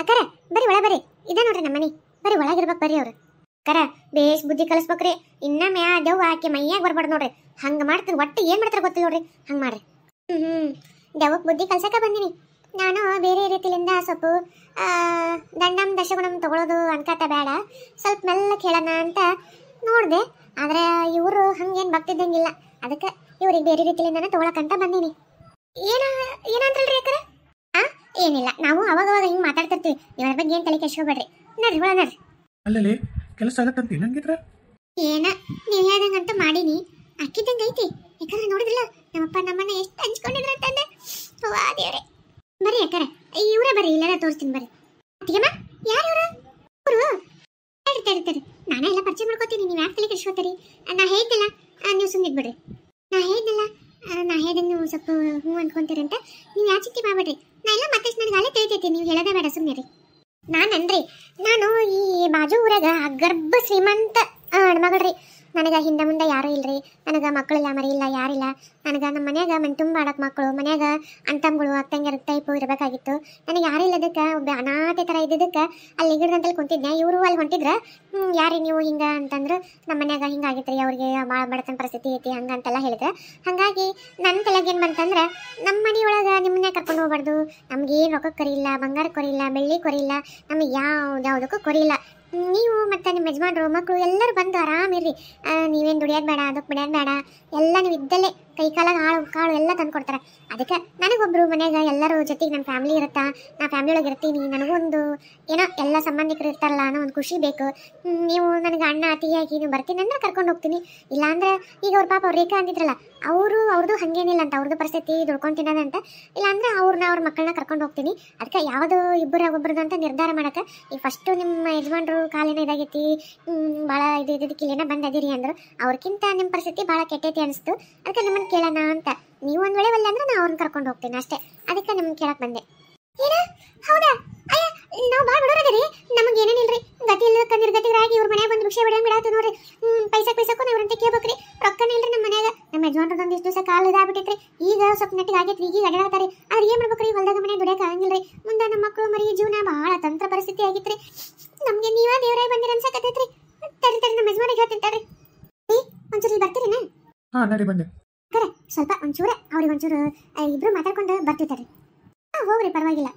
ಅಕ್ಕಾರ ಬರ್ರಿ ಒಳ ಬರ್ರಿ ಇದ ನೋಡ್ರಿ ನಮ್ಮನಿ ಬರ್ರಿ ಒಳಗಿರ್ಬೇಕು ಬರ್ರಿ ಅವ್ರು ಅಕ್ಕಾರ ಬೇಸ್ ಬುದ್ಧಿ ಕಲಿಸ್ಬೇಕ್ರಿ ಇನ್ನ ಮ್ಯಾ ದೆವ್ವ ಆಕೆ ಮೈಯಾಗ ಬರ್ಬಾರ್ದು ನೋಡ್ರಿ ಹಂಗ ಮಾಡ್ತೀನಿ ಒಟ್ಟು ಏನ್ ಮಾಡ್ತಾರ ಗೊತ್ತಿಲ್ಲ ನೋಡ್ರಿ ಹಂಗ ಮಾಡ್ರಿ ದೆವ್ವಕ್ ಬುದ್ಧಿ ಕಲ್ಸಕ ಬಂದಿನಿ ನಾನು ಬೇರೆ ರೀತಿಲಿಂದ ಸ್ವಲ್ಪ ದಂಡಂ ದಶಗುಣಂ ತಗೊಳ್ಳೋದು ಅನ್ಕಾತ ಬೇಡ ಸ್ವಲ್ಪ ಮೆಲ್ಲಕ್ಕೆ ಹೇಳೋಣ ಅಂತ ನೋಡಿದೆ ಆದ್ರೆ ಇವರು ಹಂಗೇನು ಭಕ್ತಿದ್ದಂಗಿಲ್ಲ ಅದಕ್ಕೆ ಇವ್ರಿಗೆ ಬೇರೆ ರೀತಿಲಿಂದಾನೆ ತಗೊಳಕಂತ ಬಂದೀನಿ ಏನಂತಲ್ರಿ ಅಕ್ಕರ ಏನಿಲ್ಲ ನಾವು ಅವಾಗ ಹಿಂಗೆ ಮಾತಾಡ್ತಿರ್ತೀವಿ ಇವ್ರ ಬಗ್ಗೆ ಏನು ತಲೆ ಕೆಡ್ಸ್ಕೊಬೇಡ್ರಿ ನಡ್ರಿ ಒಳ ನಡ್ರಿ ಅಲ್ಲಲ್ಲಿ ಕೆಲಸ ಆಗತ್ತಂತ ನಂಗಿದ್ರ ಏನ ನೀವು ಹೇಳ್ದಂಗಂತೂ ಮಾಡೀನಿ ಅಕ್ಕಿದ್ದಂಗೆ ಐತಿ ಯಾಕಂದ್ರೆ ನೋಡಿದ್ರಲ್ಲ ನಮ್ಮಪ್ಪ ನಮ್ಮನ್ನ ಎಷ್ಟು ಹಂಚ್ಕೊಂಡಿದ್ರ ಅಂತಂದೆ ವಾ ದೇವ್ರೆ ಬರ್ರಿ ಅಕ್ಕರ ಇವರೇ ಬರ್ರಿ ಇಲ್ಲೆಲ್ಲ ತೋರಿಸ್ತೀನಿ ಬರ್ರಿ ಅತ್ತಿಗೆಮ್ಮ ಯಾರು ಇವರು ಇರ್ತಾರೆ ನಾನೇ ಎಲ್ಲ ಪರಿಚಯ ಮಾಡ್ಕೋತೀನಿ ನೀವು ಯಾಕೆ ತಲೆ ಕೆಡ್ಸ್ಕೊತೀರಿ ನಾ ಹೇಳ್ತಿಲ್ಲ ನೀವು ಸುಮ್ಮನೆ ಬಿಡ್ರಿ ನಾ ಹೇಳ್ದಂಗೆ ನೀವು ಸ್ವಲ್ಪ ಹ್ಞೂ ಅನ್ಕೊಂತೀರಂತ ನೀವು ಯಾವ ಚಿಂತೆ ಮಾಡ್ಬೇಡ್ರಿ ನಾ ಎಲ್ಲ ಮತ್ತೆ ನನಗೆ ಅಲ್ಲೇ ತಿಳಿತೈತಿ ನೀವು ಹೇಳೋದೇ ಬೇಡ ಸುಮ್ಮನೆ ರೀ ನಾನು ಈ ಬಾಜು ಊರಾಗ ಗರ್ಭ ಶ್ರೀಮಂತ ಹೆಣ್ಮಗಳ್ರಿ ನನಗೆ ಹಿಂದೆ ಮುಂದೆ ಯಾರೂ ಇಲ್ರಿ ನನಗೆ ಮಕ್ಕಳಿಲ್ಲ ಮರಿ ಇಲ್ಲ ಯಾರಿಲ್ಲ ನನಗೆ ನಮ್ಮ ಮನ್ಯಾಗ ಮನೆ ತುಂಬ ಆಡಕ್ಕೆ ಮಕ್ಕಳು ಮನ್ಯಾಗ ಅಂತಮ್ಗಳು ಅಕ್ಕಂಗಿರ ಟೈಪು ಇರಬೇಕಾಗಿತ್ತು ನನಗೆ ಯಾರೂ ಇಲ್ಲದಕ್ಕೆ ಒಬ್ಬ ಅನಾಥೆ ಥರ ಇದ್ದಿದ್ದಕ್ಕೆ ಅಲ್ಲಿ ಗಿಡದಂತಲ್ಲಿ ಕುಂತಿದ್ದೆ ಇವರು ಅಲ್ಲಿ ಹೊಂಟಿದ್ರೆ ಯಾರಿ ನೀವು ಹಿಂಗೆ ಅಂತಂದ್ರೆ ನಮ್ಮ ಮನ್ಯಾಗ ಹಿಂಗಾಗಿತ್ತು ರೀ ಅವ್ರಿಗೆ ಭಾಳ ಬಡತನ ಪರಿಸ್ಥಿತಿ ಐತಿ ಹಂಗಂತೆಲ್ಲ ಹೇಳಿದ್ರೆ ಹಾಗಾಗಿ ನನ್ನ ತಲೆಗೆ ಏನು ಬಂತಂದ್ರೆ ನಮ್ಮ ಮನೆಯೊಳಗೆ ನಿಮ್ಮನ್ನೇ ಕರ್ಕೊಂಡು ಹೋಗ್ಬಾರ್ದು ನಮ್ಗೇನು ರೊಕ್ಕ ಕೊರಿಲ್ಲ ಬಂಗಾರ ಕೊರಿಲ್ಲ ಬೆಳ್ಳಿ ಕೊರಿಲ್ಲ ನಮಗೆ ಯಾವುದಕ್ಕೂ ಕೊರಿಲ್ಲ ನೀವು ಮತ್ತು ನಿಮ್ಮ ಯಜಮಾನ್ರು ಮಕ್ಕಳು ಎಲ್ಲರೂ ಬಂದು ಆರಾಮಿರ್ರಿ ನೀವೇನು ದುಡಿಯೋದು ಬೇಡ ಅದಕ್ಕೆ ಬಿಡೋದು ಬೇಡ ಎಲ್ಲ ನೀವು ಇದ್ದಲ್ಲೇ ಕೈ ಕಾಲಾಗ ಕಾಳು ಎಲ್ಲ ತಂದು ಕೊಡ್ತಾರೆ ಅದಕ್ಕೆ ನನಗೊಬ್ಬರು ಮನೆಯಾಗ ಎಲ್ಲರೂ ಜೊತೆಗೆ ನನ್ನ ಫ್ಯಾಮಿಲಿ ಇರುತ್ತಾ ನಾ ಫ್ಯಾಮಿಲಿ ಒಳಗೆ ಇರ್ತೀನಿ ನನಗೊಂದು ಏನೋ ಎಲ್ಲ ಸಂಬಂಧಿಕರು ಇರ್ತಾರಲ್ಲ ಅನ್ನೋ ಒಂದು ಖುಷಿ ಬೇಕು ನೀವು ನನಗೆ ಅಣ್ಣ ಅತಿಯಾಗಿ ನೀವು ಬರ್ತೀನಿ ಅಂದ್ರೆ ಕರ್ಕೊಂಡು ಹೋಗ್ತೀನಿ ಇಲ್ಲಾಂದ್ರೆ ಈಗ ಅವ್ರ ಪಾಪ ಅವ್ರು ರೇಖಾ ಅಂತಿದ್ರಲ್ಲ ಅವ್ರದ್ದು ಹಾಗೇನಿಲ್ಲ ಅಂತ ಅವ್ರದ್ದು ಪರಿಸ್ಥಿತಿ ದುಡ್ಕೊಂಡು ತಿನ್ನೋದಂತ ಇಲ್ಲಾಂದ್ರೆ ಅವ್ರ ಮಕ್ಕಳನ್ನ ಕರ್ಕೊಂಡು ಹೋಗ್ತೀನಿ ಅದಕ್ಕೆ ಯಾವುದು ಒಬ್ಬರದು ಅಂತ ನಿರ್ಧಾರ ಮಾಡೋಕ್ಕೆ ಈಗ ಫಸ್ಟು ನಿಮ್ಮ ಯಜಮಾನ್ರು ಕಾಲೇನೋ ಇದಾಗೈತಿ ಭಾಳ ಇದಕ್ಕಿಲ್ಲೇನೋ ಬಂದದಿರಿ ಅಂದರು ಅವ್ರಿಗಿಂತ ನಿಮ್ಮ ಪರಿಸ್ಥಿತಿ ಭಾಳ ಕೆಟ್ಟೈತಿ ಅನಿಸ್ತು ಅದಕ್ಕೆ ನಿಮ್ಮನ್ನು ಕೇಳೋಣ ಅಂತ ನೀವು ಒಂದು ವೇಳೆ ಒಳ್ಳೆ ಅಂದ್ರೆ ನಾನು ಅವ್ರನ್ನ ಕರ್ಕೊಂಡು ಹೋಗ್ತೀನಿ ಅಷ್ಟೇ ಅದಕ್ಕೆ ನಿಮ್ಗೆ ಕೇಳಕ್ಕೆ ಬಂದೆ ಏನ ಹೌದಾ ಅಯ್ಯ ನಾವು ಭಾಳ ಬಿಡೋರದಿರಿ ನಮಗೆ ಏನೇನಿಲ್ರಿ ಗತಿ ಇಲ್ಲದಕ್ಕ ನಿರ್ಗತಿಗರಾಗಿ ಇವ್ರ ಮನೆಯಾಗ ಬಂದು ಭಿಕ್ಷೆ ಬಿಡಂಗೆ ಬಿಡಾತು ನೋಡ್ರಿ ಪೈಸಕ್ಕೂ ನಾವು ಇವ್ರಂತ ಕೇಳ್ಬೇಕ್ರಿ ರೊಕ್ಕನೇ ಇಲ್ರಿ ನಮ್ಮ ಮನ್ಯಾಗ ನಮ್ಮ ಯಜಮಾನ್ರದೊಂದು ಇಷ್ಟು ದಿವಸ ಕಾಲು ಇದಾಗ್ಬಿಟ್ಟೈತ್ರಿ ಈಗ ಸ್ವಲ್ಪ ನೆಟ್ಟಿಗೆ ಆಗೈತ್ರಿ ಈಗ ಅಡ್ಡಾಡ್ತಾರೆ ಆದ್ರೆ ಏನು ಮಾಡ್ಬೇಕ್ರಿ ಹೊಲ್ದಾಗ ಮನೆ ದುಡಿಯೋಕೆ ಆಗಂಗಿಲ್ರಿ ಮುಂದೆ ನಮ್ಮ ಮಕ್ಕಳು ಮರಿ ಜೀವನ ಭಾಳ ತಂತ್ರ ಪರಿಸ್ಥಿತಿ ಆಗಿತ್ರಿ ನಮಗೆ ನೀವೇ ದೇವರಾಗಿ ಬಂದಿರ ಅನ್ಸಕತ್ತೈತ್ರಿ ತಡಿ ನಮ್ಮ ಯಜಮಾನಿಗೆ ಹೇಳ್ತಿಂತಾರ್ರಿ ಒಂಚೂರು ಬರ್ತೀರಿನ ಹಾಂ ನಡಿ ಬಂದೆ ಕರೆ ಸ್ವಲ್ಪ ಒಂಚೂರೇ ಅವ್ರಿಗೆ ಒಂಚೂರು ಇಬ್ರು ಮಾತಾಡ್ಕೊಂಡು ಬರ್ತಿರ್ತಾರೆ ಹೋಗ್ರಿ ಪರವಾಗಿಲ್ಲ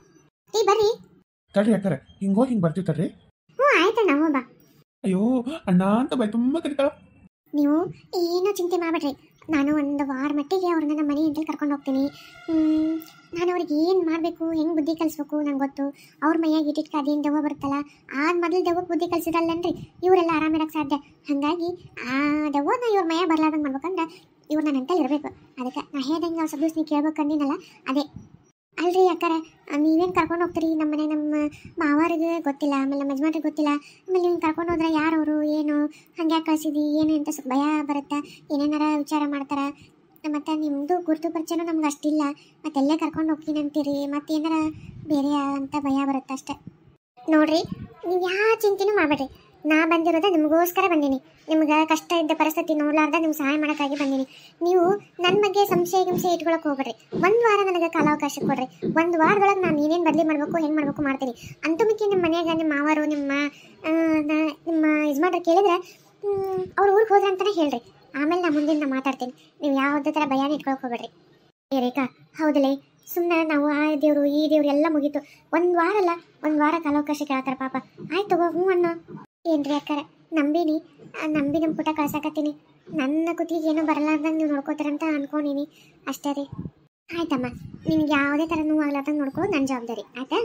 ಬರ್ರಿ ತಡ್ರಿ ಅಕ್ಕರೆ ಹಿಂಗೆ ಹೋಗಿ ಹಿಂಗೆ ಬರ್ತಿರ್ತಾರ್ರಿ ಆಯ್ತಣ್ಣ ಹೋಗ್ಬಾ ಅಯ್ಯೋ ಅಣ್ಣ ಅಂತ ಬೈ ತುಂಬ ಕರಿತಾಳ ನೀವು ಏನೋ ಚಿಂತೆ ಮಾಡ್ಬೇಡ್ರಿ ನಾನು ಒಂದು ವಾರ ಮಟ್ಟಿಗೆ ಅವ್ರನ್ನ ನಮ್ಮ ಮನೆ ಅಂತೇಳಿ ಕರ್ಕೊಂಡು ಹೋಗ್ತೀನಿ ನಾನು ಅವ್ರಿಗೆ ಏನು ಮಾಡಬೇಕು ಹೆಂಗೆ ಬುದ್ಧಿ ಕಲಿಸ್ಬೇಕು ನಂಗೆ ಗೊತ್ತು ಅವ್ರ ಮೈಯಾಗ ಇಟ್ಟಿಟ್ಕ ಅದೇನು ದೆವ್ವ ಬರುತ್ತಲ್ಲ ಆಗ ಮೊದಲು ದೆವ್ವಕ್ಕೆ ಬುದ್ಧಿ ಕಲಿಸಿದಲ್ಲನ್ರಿ ಇವರೆಲ್ಲ ಆರಾಮಿಡಕ್ಕೆ ಸಾಧ್ಯ ಹಾಗಾಗಿ ಆ ದೆವ್ವನ ಇವ್ರ ಮೈಯಾಗ ಬರ್ಲಾರ್ದಂಗೆ ಮಾಡ್ಬೇಕಂದ್ರೆ ಇವ್ರು ನನ್ನ ಅಂತಲ್ಲಿ ಇರಬೇಕು ಅದಕ್ಕೆ ನಾ ಹೇಳ್ದಂಗೆ ನಾವು ಸಬ್ದೂಸ್ ನೀವು ಕೇಳ್ಬೇಕು ಅಂದಿನಲ್ಲ ಅದೇ ಅಲ್ರಿ ಅಕ್ಕಾರ ನೀವೇನು ಕರ್ಕೊಂಡು ಹೋಗ್ತೀರಿ ನಮ್ಮ ಮನೆ ನಮ್ಮ ಮಾವಾರಿಗೆ ಗೊತ್ತಿಲ್ಲ ಆಮೇಲೆ ನಮ್ಮ ಯಜಮಾನ್ರಿಗೆ ಗೊತ್ತಿಲ್ಲ ಆಮೇಲೆ ನೀವು ಕರ್ಕೊಂಡು ಹೋದ್ರೆ ಯಾರವರು ಏನು ಹಂಗೆ ಕಳಿಸಿದಿ ಏನು ಅಂತ ಸ್ವಲ್ಪ ಭಯ ಬರುತ್ತೆ ಏನೇನಾರ ವಿಚಾರ ಮಾಡ್ತಾರೆ ಮತ್ತು ನಿಮ್ಮದು ಗುರುತು ಪರಿಚಯನೂ ನಮ್ಗೆ ಅಷ್ಟಿಲ್ಲ ಮತ್ತೆಲ್ಲೇ ಕರ್ಕೊಂಡು ಹೋಗ್ತೀನಿ ಅಂತೀರಿ ಮತ್ತೇನಾರ ಬೇರೆ ಅಂತ ಭಯ ಬರುತ್ತೆ ಅಷ್ಟೆ ನೋಡಿರಿ ನೀವು ಯಾವ ಚಿಂತೆನೂ ಮಾಡಬೇಡ್ರಿ ನಾ ಬಂದಿರೋದು ನಿಮಗೋಸ್ಕರ ಬಂದೀನಿ ನಿಮ್ಗೆ ಕಷ್ಟ ಇದ್ದ ಪರಿಸ್ಥಿತಿ ನೋಡ್ಲಾರ್ದ ನಿಮ್ಗೆ ಸಹಾಯ ಮಾಡೋಕ್ಕಾಗಿ ಬಂದೀನಿ ನೀವು ನನ್ನ ಬಗ್ಗೆ ಸಂಶಯ ಇಟ್ಕೊಳಕ್ಕೆ ಹೋಗ್ಬೇಡ್ರಿ ಒಂದು ವಾರ ನನಗೆ ಕಾಲಾವಕಾಶ ಕೊಡ್ರಿ ಒಂದು ವಾರದೊಳಗೆ ನಾನು ಏನೇನು ಬದಲಿ ಮಾಡಬೇಕು ಹೆಂಗೆ ಮಾಡಬೇಕು ಮಾಡ್ತೀನಿ ಅಂತೂ ಮಿಕ್ಕಿ ನಿಮ್ಮ ಮನೆಯಾಗ ನಿಮ್ಮ ಮಾವರು ನಿಮ್ಮ ಯಜಮಾನ್ರು ಕೇಳಿದ್ರೆ ಅವ್ರು ಊರಿಗೆ ಹೋದ್ರೆ ಅಂತಲೇ ಹೇಳ್ರಿ ಆಮೇಲೆ ನಾ ಮುಂದಿನ ಮಾತಾಡ್ತೀನಿ ನೀವು ಯಾವುದೇ ಥರ ಭಯಾನ ಇಟ್ಕೊಳಕ್ಕೆ ಹೋಗ್ಬೇಡ್ರಿ ರೇಖಾ ಹೌದಲೇ ಸುಮ್ಮನೆ ನಾವು ಆ ದೇವರು ಈ ದೇವ್ರು ಎಲ್ಲ ಮುಗೀತು ಒಂದು ವಾರ ಕಾಲಾವಕಾಶ ಕೇಳ್ತಾರೆ ಪಾಪ ಆಯ್ತು ತಗೋ ಹ್ಞೂ ಅನ್ನೋ ಏನ್ರಿ ಅಕ್ಕಾರ ನಂಬಿ ನಮ್ಮ ಪುಟ ಕಳ್ಸಾಕತ್ತೀನಿ ನನ್ನ ಕುತ್ತಿಗೆ ಏನೂ ಬರಲಾರ್ದಂಗೆ ನೀವು ನೋಡ್ಕೋತಾರಂತ ಅನ್ಕೊಂಡೀನಿ ಅಷ್ಟೇ ರೀ ಆಯ್ತಮ್ಮ ನಿಮ್ಗೆ ಯಾವುದೇ ಥರ ನೋವು ಆಗ್ಲಾರ್ದಂಗೆ ನೋಡ್ಕೊಳ್ಳೋದು ನನ್ನ ಜವಾಬ್ದಾರಿ ಆಯ್ತಾ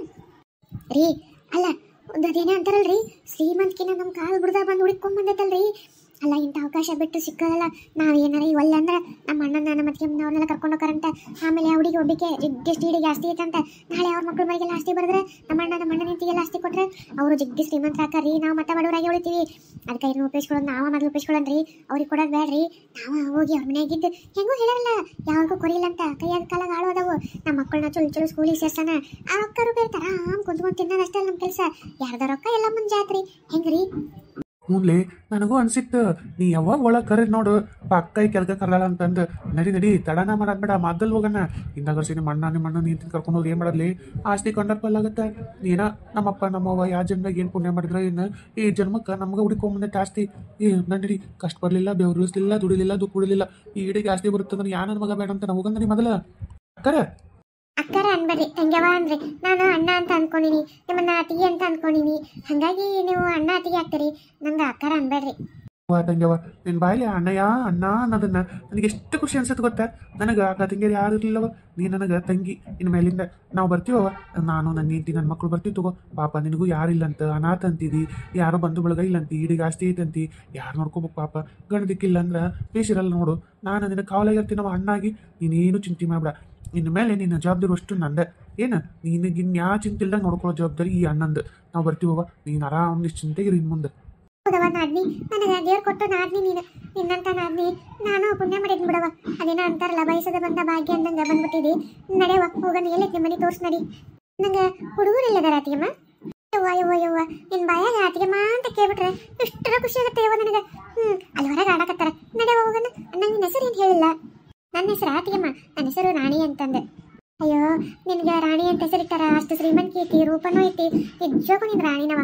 ರೀ ಅಲ್ಲ ಒಂದು ಅದೇನೇ ಅಂತಾರಲ್ರಿ ಶ್ರೀಮಂತಿಕೆನ ನಮ್ಮ ಕಾಲು ಬಿಡ್ದಾಗ ಬಂದು ಹುಡುಕೊಂಬಂದೈತಲ್ರಿ ಅಲ್ಲ ಇಂಥ ಅವಕಾಶ ಬಿಟ್ಟು ಸಿಕ್ಕಲ್ಲ ನಾವೇನಾರ ಒಳ್ಳೆ ಅಂದ್ರೆ ನಮ್ಮ ಅಣ್ಣನ ನಮ್ಮ ಅವ್ರನ್ನೆಲ್ಲ ಕರ್ಕೊಂಡು ಹೋಗಾರಂತ ಆಮೇಲೆ ಹುಡುಗಿ ಒಬ್ಬಿಕೆ ಜಿಗ್ಗಿ ಹಿಡಿಗೆ ಆಸ್ತಿ ಐತಂತ ನಾಳೆ ಅವ್ರ ಮಕ್ಕಳ ಮರಿಗೆಲ್ಲ ಆಸ್ತಿ ಬರೆದ್ರೆ ನಮ್ಮ ಅಣ್ಣ ಹೆಂಡತಿಗೆಲ್ಲ ಆಸ್ತಿ ಕೊಟ್ಟರೆ ಅವರು ಜಿಗ್ಗಿ ಶ್ರೀಮಂತರ ಹಾಕಾರಿ ನಾವು ಮತ್ತೆ ಬಡವರಾಗಿ ಉಳಿತೀವಿ ಅದಕ್ಕೆ ಇನ್ನು ಉಪಯೋಗಿಸ್ಕೊಳ್ಳೋದು ನಾವು ಮೊದಲು ಉಪಯೋಗಿಸ್ಕೊಳ್ಳೋಣ್ರಿ ಅವ್ರಿಗೆ ಕೊಡೋದು ಬೇಡ್ರಿ ನಾವು ಹೋಗಿ ಅವ್ರ ಮನೆಯಾಗಿದ್ದು ಹೆಂಗೂ ಹೇಳಲ್ಲ ಯಾವಾಗೂ ಕೊರಿಲ್ಲ ಅಂತ ಕೈಯಾಗ ಕಾಲಾಗ ಆಳೋದವು ನಮ್ಮ ಮಕ್ಕಳನ್ನ ಚಲೋ ಸ್ಕೂಲಿಗೆ ಸೇರ್ಸೋಣ ಆ ರೊಕ್ಕ ರೂಪಾಯಿ ಆರಾಮ್ ಕುಂತ್ಕೊಂಡು ತಿನ್ನೋದಷ್ಟೇ ನಮ್ಮ ಕೆಲಸ ಯಾರ್ದ ರೊಕ್ಕ ಎಲ್ಲ ಮುಂಜಾತ್ರಿ ಹೆಂಗ್ರಿ ಹ್ಞೂನ್ಲಿ ನನಗೂ ಅನ್ಸಿತ್ತು ನೀ ಯಾವಾಗ ಒಳಗೆ ಕರೆ ನೋಡು ಪಕ್ಕ ಈ ಕೆಲ್ಕ ಕರ್ದಾಳ ಅಂತಂದು ನಡಿ ನಡಿ ತಡನ ಮಾಡೋದ್ ಬೇಡ ಮದ್ದಲ್ ಹೋಗಣ ಇಂದಾಗರ್ಸಿ ನಿಮ್ಮ ಅಣ್ಣ ನೀಂತ ಕರ್ಕೊಂಡು ಹೋಗಿ ಏನು ಮಾಡೋದ್ಲಿ ಆಸ್ತಿ ಕಂಡರ್ಪಲ್ ಆಗುತ್ತೆ ನೀನ ನಮ್ಮಪ್ಪ ನಮ್ಮವ್ವ ಯಾವ ಜನ್ಮಾಗ ಏನು ಪುಣ್ಯ ಮಾಡಿದ್ರೆ ಇನ್ನು ಈ ಜನ್ಮಕ್ಕೆ ನಮ್ಗೆ ಹುಡುಕೊಂಬಂದೈತೆ ಆಸ್ತಿ ಈ ನಡಿ ಕಷ್ಟ ಬರಲಿಲ್ಲ ಬೆವರಿಸ್ಲಿಲ್ಲ ದುಡಿಲಿಲ್ಲ ದುಃಖ ಬಿಡಲಿಲ್ಲ ಈ ಇಡಿಗೆ ಆಸ್ತಿ ಬರುತ್ತಂದ್ರೆ ಯಾ ನನ್ನ ಮಗ ಬೇಡ ಅಂತ ನಾವು ಹೋಗಂದ್ರಿ ಮೊದಲ ಅಕ್ಕರ ಅಕ್ಕಾರ ಅನ್ಬೇಡ್ರಿ ತಂಗ್ಯವ ಅಂದ್ರೆ ನಾನು ಅಣ್ಣ ಅಂತ ಅನ್ಕೊಂಡಿನಿ ನಿಮ್ಮನ್ನ ಅತಿಗೆ ಅಂತ ಅನ್ಕೊಂಡಿನಿ ಹಾಗಾಗಿ ನೀವು ಅಣ್ಣ ಅತಿಗೆ ಆಗ್ತೀರಿ ನಂಗೆ ಅಕ್ಕಾರ ಅನ್ಬೇಡ್ರಿ ತಂಗ್ಯವ ನಿನ್ನ ಬಾಯಲ್ಲಿ ಅಣ್ಣಯ್ಯ ಅಣ್ಣ ಅನ್ನೋದನ್ನ ನನಗೆ ಎಷ್ಟು ಖುಷಿ ಅನ್ಸುತ್ತೆ ಗೊತ್ತಾ ನನಗೆ ಅಕ್ಕ ತಂಗಿಯರು ಯಾರು ಇರಲಿಲ್ಲವ ನೀ ನನಗೆ ತಂಗಿ ಇನ್ನು ಮೇಲಿಂದ ನಾವು ಬರ್ತೀವವ ನಾನು ನನ್ನ ಹೆಂಡತಿ ನನ್ನ ಮಕ್ಕಳು ಬರ್ತೀವಿ ತಗೋ ಪಾಪ ನಿನಗೂ ಯಾರಿಲ್ಲಂತ ಅನಾಥ ಅಂತಿದಿ ಯಾರೋ ಬಂಧು ಬಳಗ ಇಲ್ಲಂತಿ ಈಡಿಗೆ ಆಸ್ತಿ ಐತಂತಿ ಯಾರು ನೋಡ್ಕೋಬೇಕು ಪಾಪ ಗಂಡು ದಿಕ್ಕಿಲ್ಲ ಅಂದ್ರೆ ಬೇಸಿರಲ್ಲ ನೋಡು ನಾನು ನಿನಗೆ ಕಾವಲಾಗಿರ್ತೀನವ ಅಣ್ಣಾಗಿ ನೀನೇನು ಚಿಂತೆ ಮಾಡ್ಬೇಡ ಇನ್ನು ಮೇಲೆ ನಿನ್ನ ಜವಾಬ್ದಾರಿ ಅಷ್ಟು ನಂದೆ ಏನು ನಿನಗಿನ್ಯಾ ಚಿಂತೆ ಇಲ್ದಂಗೆ ನೋಡ್ಕೊಳ್ಳೋ ಜವಾಬ್ದಾರಿ ಈ ಅಣ್ಣಂದು ನಾವು ಬರ್ತೀವವ ನೀನು ಆರಾಮ್ ನಿಶ್ಚಿಂತೆಗಿರಿ ಇನ್ನು ಮುಂದೆ ಹೌದವ ನಾದ್ನಿ ನನಗೆ ದೇವ್ರು ಕೊಟ್ಟು ನಾದ್ನಿ ನೀನು ನಿನ್ನಂತ ನಾದ್ನಿ ನಾನು ಪುಣ್ಯ ಮಾಡಿದ್ ಬಿಡವ ಅದೇನ ಅಂತಾರಲ್ಲ ಬಯಸದ ಬಂದ ಭಾಗ್ಯ ಅಂದಂಗ ಬಂದ್ಬಿಟ್ಟಿದಿ ನಡೆಯವ ಹೋಗೋಣ ಎಲ್ಲೈತಿ ನಿಮ್ಮ ಮನೆ ತೋರ್ಸ್ ನಡಿ ನಂಗೆ ಹುಡುಗರಿಲ್ಲದಾರ ಅತಿಗೆಮ್ಮ ಯವ್ವ ನಿನ್ ಬಾಯಾಗ ಅತಿಗೆಮ್ಮ ಅಂತ ಕೇಳ್ಬಿಟ್ರೆ ಎಷ್ಟರ ಖುಷಿ ಆಗುತ್ತೆ ಯವ್ವ ನನಗೆ ಅಲ್ಲಿ ಹೊರಗೆ ಆಡಕತ್ತಾರ ನಡೆಯವ ಹೋಗೋಣ ನಂಗೆ ನಿನ್ನ ಹೆಸರು ಏನು ಹೇಳಿಲ್ಲ ನನ್ನ ಹೆಸರು ಅತಿಗೆಮ್ಮ ನನ್ನ ಹೆಸರು ರಾಣಿ ಅಂತಂದೆ ಅಯ್ಯೋ ನಿನ್ಗೆ ರಾಣಿ ಅಂತ ಹೆಸರಿಟ್ಟಾರ ಅಷ್ಟು ಶ್ರೀಮಂತಿಕೆ ಐತಿ ರೂಪನೂ ಐತಿ ನಿಜಕ್ಕೂ ನಿನ್ ರಾಣಿನವ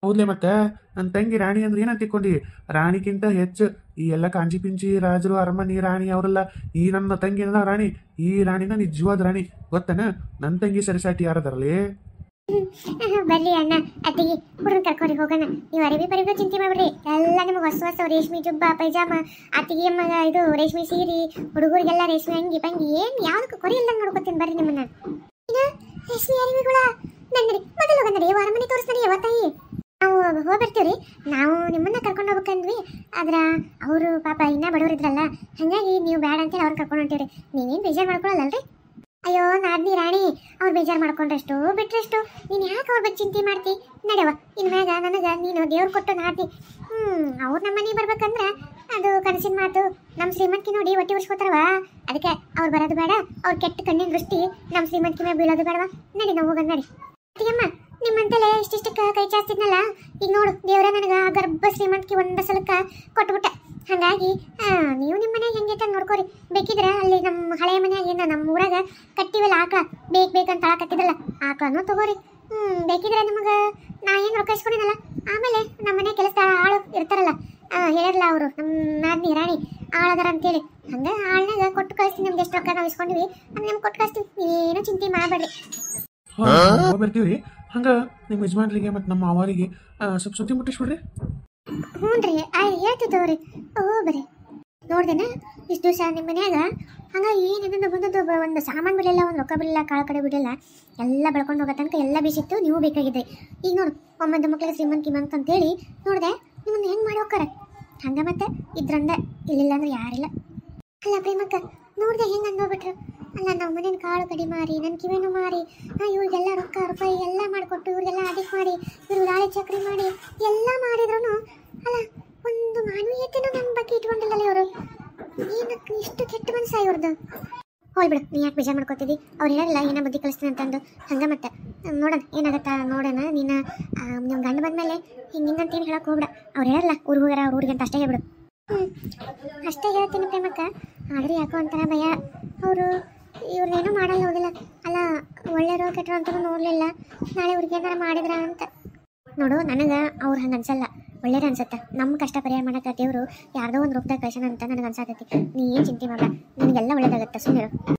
ಹೌದ್ಲೆ ಮತ್ತೆ ನನ್ನ ತಂಗಿ ರಾಣಿ ಅಂದ್ರೆ ಏನಂತ ತಿಳ್ಕೊಂಡಿ ರಾಣಿಗಿಂತ ಹೆಚ್ಚು ಈ ಎಲ್ಲ ಕಾಂಚಿ ಪಿಂಚಿ ರಾಜರು ಅರಮನೆ ರಾಣಿ ಅವರೆಲ್ಲ ಈ ನನ್ನ ತಂಗಿ ರಾಣಿ ಈ ರಾಣಿನ ನಿಜವಾದ ರಾಣಿ ಗೊತ್ತನ ನನ್ನ ತಂಗಿ ಸರಿಸಾಟಿ ಯಾರದಾರಲಿ ಬರ್ರಿ ಅಣ್ಣ ಅತ್ತಿಗೆ ಹುಡುಗರು ಕರ್ಕೊರಿ ಹೋಗೋಣ ನೀವು ಅರಿವಿ ಪರಿಗೂ ಚಿಂತೆ ಮಾಡ್ಬಿಡ್ರಿ ಎಲ್ಲ ನಿಮ್ಗೆ ಹೊಸ ರೇಷ್ಮೆ ಜುಬ್ಬ ಪೈಜಾಮ ಅತ್ತಿಗೆ ಅಮ್ಮಗ ಇದು ರೇಷ್ಮೆ ಸೀರೆ ಹುಡುಗರಿಗೆಲ್ಲ ರೇಷ್ಮೆ ಅಂಗಿ ಪಂಗಿ ಏನ್ ಯಾವ್ದಕ್ಕೂ ಕೊರಿ ಇಲ್ದಂಗೆ ನೋಡ್ಕೊತೀನಿ ಬರ್ರಿ ನಿಮ್ಮನ್ನ ರೇಷ್ಮೆ ಅರಿವಿಗಳ ನನ್ನರಿ ಮೊದಲು ಹೋಗೋಣ ಅರಮನೆ ತೋರಿಸ್ತಾನೆ ಯಾವತ್ತಾಯಿ ನಾವು ಹೋಗ್ಬರ್ತೀವ್ರಿ ನಾವು ನಿಮ್ಮನ್ನ ಕರ್ಕೊಂಡು ಹೋಗ್ಬೇಕಂದ್ವಿ ಆದ್ರ ಅವರು ಪಾಪ ಇನ್ನ ಬಡವರಿದ್ರಲ್ಲ ಹಾಗಾಗಿ ನೀವು ಬೇಡ ಅಂತೇಳಿ ಅವ್ರು ಕರ್ಕೊಂಡು ಹೊಂಟೀವ್ರಿ ನೀವೇನು ಬೇಜಾರು ಮಾಡ್ಕೊಳ್ಳಲ್ಲಲ್ರಿ ಅಯ್ಯೋ ನಾದ್ನಿ ರಾಣಿ ಅವ್ರು ಬೇಜಾರು ಮಾಡ್ಕೊಂಡ್ರಷ್ಟು ಬಿಟ್ರಷ್ಟು ನೀನು ಯಾಕೆ ಅವ್ರ ಬಗ್ಗೆ ಚಿಂತೆ ಮಾಡ್ತಿ ನಡೆಯವ ಇನ್ಮ್ಯಾಗ ನನಗೆ ನೀನು ದೇವ್ರು ಕೊಟ್ಟು ನಾದ್ನಿ ಅವ್ರು ನಮ್ಮ ಮನೆಗೆ ಬರ್ಬೇಕಂದ್ರೆ ಅದು ಕನಸಿನ ಮಾತು ನಮ್ಮ ಶ್ರೀಮಂತಿಗೆ ನೋಡಿ ಒಟ್ಟಿ ಉರ್ಸ್ಕೋತಾರವ ಅದಕ್ಕೆ ಅವ್ರು ಬರೋದು ಬೇಡ ಅವ್ರ ಕೆಟ್ಟ ಕಣ್ಣಿನ ದೃಷ್ಟಿ ನಮ್ಮ ಶ್ರೀಮಂತಿಗೆ ಮೇಲೆ ಬೀಳೋದು ಬೇಡವ ನಡಿ ನಾವು ಹೋಗೋಣ ನಡಿ ಅತ್ತಿಗೆಮ್ಮ ನಿಮ್ಮಂತಲೇ ಇಷ್ಟಿಷ್ಟಕ್ಕೆ ಕೈ ಚಾಸ್ತಿದ್ನಲ್ಲ ಈಗ ನೋಡು ದೇವ್ರ ನನಗೆ ಆ ಗರ್ಭ ಶ್ರೀಮಂತಿಗೆ ಒಂದು ಸಲಕ್ಕೆ ಕೊಟ್ಬಿಟ್ಟ ಹಾಗಾಗಿ ನೀವು ನಿಮ್ಮ ಮನೆಯಾಗ ಹೆಂಗೈತೆ ನೋಡ್ಕೋರಿ ಬೇಕಿದ್ರೆ ಅಲ್ಲಿ ನಮ್ಮ ಹಳೆಯ ಮನೆಯಾಗಿಂದ ನಮ್ಮ ಊರಾಗ ಕಟ್ಟಿವಲ್ಲ ಆಕಳ ಬೇಕಂತ ಕಟ್ಟಿದಲ್ಲ ಆಕಳನ್ನು ತಗೋರಿ ಬೇಕಿದ್ರೆ ನಿಮಗೆ ನಾ ಏನು ರೊಕ್ಕ ಇಸ್ಕೊಂಡಿನಲ್ಲ ಆಮೇಲೆ ನಮ್ಮ ಮನೆ ಕೆಲಸ ಆಳು ಇರ್ತಾರಲ್ಲ ಹೇಳಿರಲ್ಲ ಅವರು ನಮ್ಮ ನಾದ್ನಿ ರಾಣಿ ಆಳದಾರ ಅಂತೇಳಿ ಹಂಗೆ ಆಳ್ನಾಗ ಕೊಟ್ಟು ಕಳಿಸ್ತೀನಿ ನಮ್ಗೆ ಎಷ್ಟು ರೊಕ್ಕ ನಾವು ಇಸ್ಕೊಂಡಿವಿ ಅದು ನಿಮ್ಗೆ ಕೊಟ್ಟು ಕಳಿಸ್ತೀವಿ ನೀವೇನು ಚಿಂತೆ ಮಾಡಬೇಡ್ರಿ ಬರ್ತೀವ್ರಿ ಹಂಗ ನಿಮ್ಮ ಯಜಮಾನ್ರಿಗೆ ಮತ್ತು ನಮ್ಮ ಅವರಿಗೆ ಸ್ವಲ್ಪ ಸುದ್ದಿ ಮುಟ್ಟಿಸ್ಬಿಡ್ರಿ ಹ್ಞೂ ರೀ ಹೇಳ್ತಿದ್ದವ್ರಿ ಬರ್ರಿ ನೋಡ್ದೇನ ಇಷ್ಟು ದಿವಸ ನಿಮ್ಮ ಮನ್ಯಾಗ ಹಂಗಾಗಿ ಏನೇನೋ ಬಂದದ್ದು ಒಂದು ಸಾಮಾನು ಬಿಡಲಿಲ್ಲ ಒಂದು ರೊಕ್ಕ ಬಿಡಲಿಲ್ಲ ಕಾಳು ಕಡೆ ಬಿಡಲಿಲ್ಲ ಎಲ್ಲ ಬೆಳ್ಕೊಂಡು ಹೋಗೋ ತನಕ ಎಲ್ಲ ಬೇಸಿತ್ತು ನೀವು ಬೇಕಾಗಿದ್ರಿ ಈಗ ನೋಡು ಒಮ್ಮದ ಮಕ್ಳಿಗೆ ಶ್ರೀಮಂತ ಅಂತೇಳಿ ನೋಡಿದೆ ನಿಮ್ಮನ್ನು ಹೆಂಗೆ ಮಾಡಿ ಹೋಗ್ತಾರೆ ಹಂಗೆ ಮತ್ತೆ ಇದ್ರಂದ ಇಲ್ಲಿಲ್ಲ ಅಂದ್ರೆ ಯಾರಿಲ್ಲ ಅಲ್ಲ ಪ್ರೇಮಕ್ಕ ನೋಡಿದೆ ಹೆಂಗೆ ಅಂದೋಗ್ಬಿಟ್ರು ಅಲ್ಲ ನಾವು ಮನೇನ ಕಾಳು ಕಡಿ ಮಾರಿ ನನ್ನ ಕಿವೇನು ಮಾರಿ ಇವ್ರಿಗೆಲ್ಲ ರೊಕ್ಕ ರೂಪಾಯಿ ಎಲ್ಲ ಮಾಡಿಕೊಟ್ಟು ಇವ್ರಿಗೆಲ್ಲ ಅಡಿಕ್ ಮಾಡಿ ಇವ್ರು ಲಾಳಿ ಚಕ್ರಿ ಮಾಡಿ ಎಲ್ಲ ಮಾಡಿದ್ರು ಅಲ್ಲ ಒಂದು ಮಾನವೀಯತೆನೂ ನನ್ನ ಬಗ್ಗೆ ಇಟ್ಕೊಂಡಿಲ್ಲಲ್ಲ ಇವರು ಏನಕ್ಕೆ ಇಷ್ಟು ಕೆಟ್ಟ ಮನಸ್ಸ ಇವ್ರದ್ದು ಹೋಗ್ಬಿಡು ನೀ ಯಾಕೆ ಬೇಜಾರು ಮಾಡ್ಕೋತಿದ್ದಿ ಅವ್ರು ಹೇಳಿಲ್ಲ ಏನೋ ಬುದ್ಧಿ ಕಲಿಸ್ತೀನಿ ಅಂತಂದು ಹಂಗೆ ಮತ್ತೆ ನೋಡೋಣ ಏನಾಗತ್ತಾ ನೋಡೋಣ ನೀನು ನಿಮ್ಮ ಗಂಡು ಬಂದಮೇಲೆ ಹಿಂಗಂತೇನು ಹೇಳಕ್ಕೆ ಹೋಗ್ಬಿಡ ಅವ್ರು ಹೇಳಲ್ಲ ಊರಿಗೆ ಹೋಗ್ಯಾರ ಅವ್ರ ಊರಿಗೆ ಅಂತ ಅಷ್ಟೇ ಹೇಳ್ಬಿಡು ಅಷ್ಟೇ ಹೇಳ್ತೀನಿ ಪ್ರೇಮಕ್ಕ ಆದರೆ ಯಾಕೋ ಒಂಥರ ಭಯ ಅವರು ಇವ್ರನ್ನೇನು ಮಾಡಲ್ಲ ಹೋಗಿಲ್ಲ ಅಲ್ಲ ಒಳ್ಳೆಯರೋ ಕೆಟ್ಟರು ಅಂತಲೂ ನೋಡಲಿಲ್ಲ ನಾಳೆ ಅವ್ರಿಗೆ ಏನಾರ ಮಾಡಿದ್ರ ಅಂತ ನೋಡು ನನಗೆ ಅವ್ರು ಹಂಗೆ ಅನ್ಸಲ್ಲ ಒಳ್ಳೇದು ಅನ್ಸುತ್ತೆ ನಮ್ಮ ಕಷ್ಟ ಪರಿಹಾರ ಮಾಡೋಕೆ ದೇವರು ಯಾರ್ದೋ ಒಂದು ರೂಪದಾಗ ಕಳ್ಸೋಣ ಅಂತ ನನಗೆ ಅನ್ಸಾತೈತಿ ನೀ ಏನು ಚಿಂತೆ ಮಾಡಲ್ಲ ನಿನಗೆಲ್ಲ ಒಳ್ಳೇದಾಗತ್ತೆ ಸುಮ್ಮನೆ